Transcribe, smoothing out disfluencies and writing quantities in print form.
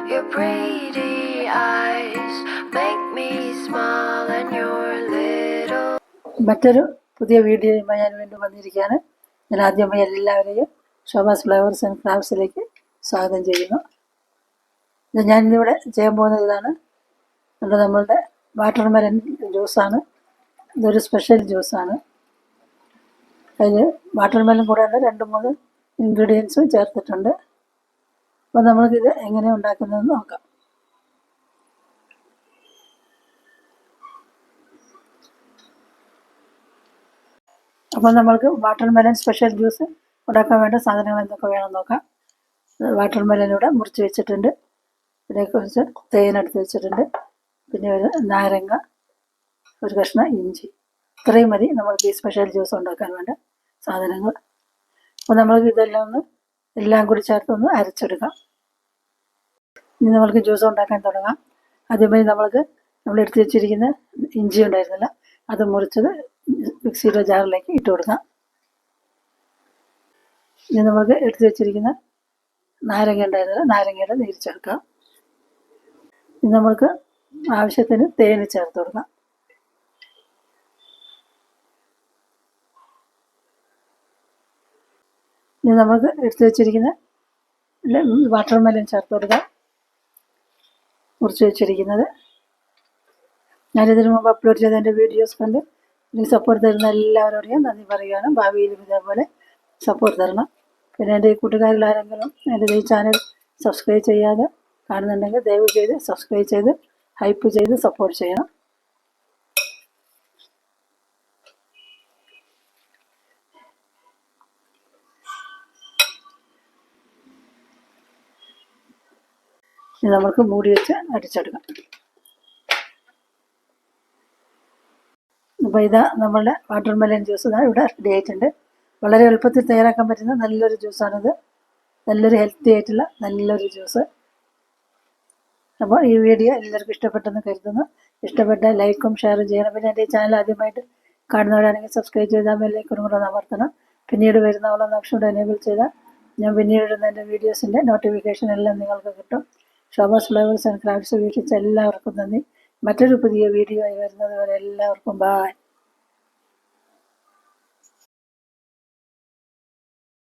Your pretty eyes make me smile and your little. മറ്റൊരു പുതിയ വീഡിയോയുമായി ഞാൻ വീണ്ടും വന്നിരിക്കുകയാണ്. ഞാൻ ആദ്യമായി എല്ലാവരെയും ശോഭാസ് ഫ്ലവേഴ്സ് ആൻഡ് ക്രാഫ്റ്റ്സിലേക്ക് സ്വാഗതം ചെയ്യുന്നു. ഞാനിന്നിവിടെ ചെയ്യാൻ പോകുന്നത് ഇതാണ്. നമ്മളുടെ വാട്ടർമെലൻ ജ്യൂസാണ്. ഇതൊരു സ്പെഷ്യൽ ജ്യൂസാണ്. അതിൽ വാട്ടർമെലൻ കൂടാതെ 2-3 ഇൻഗ്രീഡിയൻസും ചേർത്തിട്ടുണ്ട്. അപ്പോൾ നമ്മൾക്കിത് എങ്ങനെ ഉണ്ടാക്കുന്നതെന്ന് നോക്കാം. അപ്പോൾ നമ്മൾക്ക് വാട്ടർമെലൻ സ്പെഷ്യൽ ജ്യൂസ് ഉണ്ടാക്കാൻ വേണ്ട സാധനങ്ങൾ എന്തൊക്കെ വേണമെന്ന് നോക്കാം. വാട്ടർമെലൻ ഇവിടെ മുറിച്ച് വെച്ചിട്ടുണ്ട്. പിന്നെ കുറച്ച് തേനെടുത്ത് വെച്ചിട്ടുണ്ട്. പിന്നെ ഒരു നാരങ്ങ, ഒരു കഷ്ണം ഇഞ്ചി. ഇത്രയും മതി നമ്മൾക്ക് ഈ സ്പെഷ്യൽ ജ്യൂസ് ഉണ്ടാക്കാൻ വേണ്ട സാധനങ്ങൾ. അപ്പോൾ നമ്മൾക്ക് എല്ലാം കൂടി ചേർത്തൊന്ന് അരച്ചെടുക്കാം. ഇനി നമ്മൾക്ക് ജ്യൂസ് ഉണ്ടാക്കാൻ തുടങ്ങാം. ആദ്യമായി നമ്മൾ എടുത്ത് വെച്ചിരിക്കുന്ന ഇഞ്ചി ഉണ്ടായിരുന്നില്ല, അത് മുറിച്ചത് മിക്സിയുടെ ജാറിലേക്ക് ഇട്ട് കൊടുക്കാം. ഇനി നമുക്ക് എടുത്ത് വെച്ചിരിക്കുന്ന നാരങ്ങ ഉണ്ടായിരുന്നില്ല, നാരങ്ങയുടെ നീര് ചേർക്കാം. ഇനി നമുക്ക് ആവശ്യത്തിന് തേന് ചേർത്ത് കൊടുക്കാം. ഇനി നമുക്ക് എടുത്ത് വെച്ചിരിക്കുന്ന വാട്ടർമെലൻ ചേർത്ത് കൊടുക്കാം, മുറിച്ച് വെച്ചിരിക്കുന്നത്. ഞാനിതിനു മുമ്പ് അപ്ലോഡ് ചെയ്ത എൻ്റെ വീഡിയോസ് കണ്ട് എനിക്ക് സപ്പോർട്ട് തരുന്ന എല്ലാവരോടെയും നന്ദി പറയുകയാണ്. ഭാവിയിലും ഇതേപോലെ സപ്പോർട്ട് തരണം. പിന്നെ എൻ്റെ ഈ കൂട്ടുകാരിൽ ആരെങ്കിലും എൻ്റെ ഈ ചാനൽ സബ്സ്ക്രൈബ് ചെയ്യാതെ കാണുന്നുണ്ടെങ്കിൽ ദയവ് ചെയ്ത് സബ്സ്ക്രൈബ് ചെയ്ത് ഹൈപ്പ് ചെയ്ത് സപ്പോർട്ട് ചെയ്യണം. ഇനി നമുക്ക് മൂടി വെച്ച് അടിച്ചെടുക്കാം. അപ്പോൾ ഇതാ നമ്മളുടെ വാട്ടർമെലൻ ജ്യൂസ് ഇവിടെ റെഡി ആയിട്ടുണ്ട്. വളരെ എളുപ്പത്തിൽ തയ്യാറാക്കാൻ പറ്റുന്ന നല്ലൊരു ജ്യൂസാണിത്. നല്ലൊരു ഹെൽത്തി ആയിട്ടുള്ള നല്ലൊരു ജ്യൂസ്. അപ്പോൾ ഈ വീഡിയോ എല്ലാവർക്കും ഇഷ്ടപ്പെട്ടെന്ന് കരുതുന്നു. ഇഷ്ടപ്പെട്ട ലൈക്കും ഷെയറും ചെയ്യണം. പിന്നെ എൻ്റെ ചാനൽ ആദ്യമായിട്ട് കാണുന്നവരാണെങ്കിൽ സബ്സ്ക്രൈബ് ചെയ്താൽ ബെല്ലൈക്കൺ കൂടെ അമർത്തണം. പിന്നീട് വരുന്ന ഓപ്ഷൻ കൂടെ എനേബിൾ ചെയ്താൽ ഞാൻ പിന്നീട് ഇടുന്ന എൻ്റെ വീഡിയോസിൻ്റെ നോട്ടിഫിക്കേഷൻ എല്ലാം നിങ്ങൾക്ക് കിട്ടും. ശോഭാസ് ഫ്ലവേഴ്സ് ആൻഡ് ക്രാഫ്റ്റ്സ് വീക്ഷിച്ച എല്ലാവർക്കും നന്ദി. മറ്റൊരു പുതിയ വീഡിയോ ആയി വരുന്നത് വരെ എല്ലാവർക്കും ബൈ.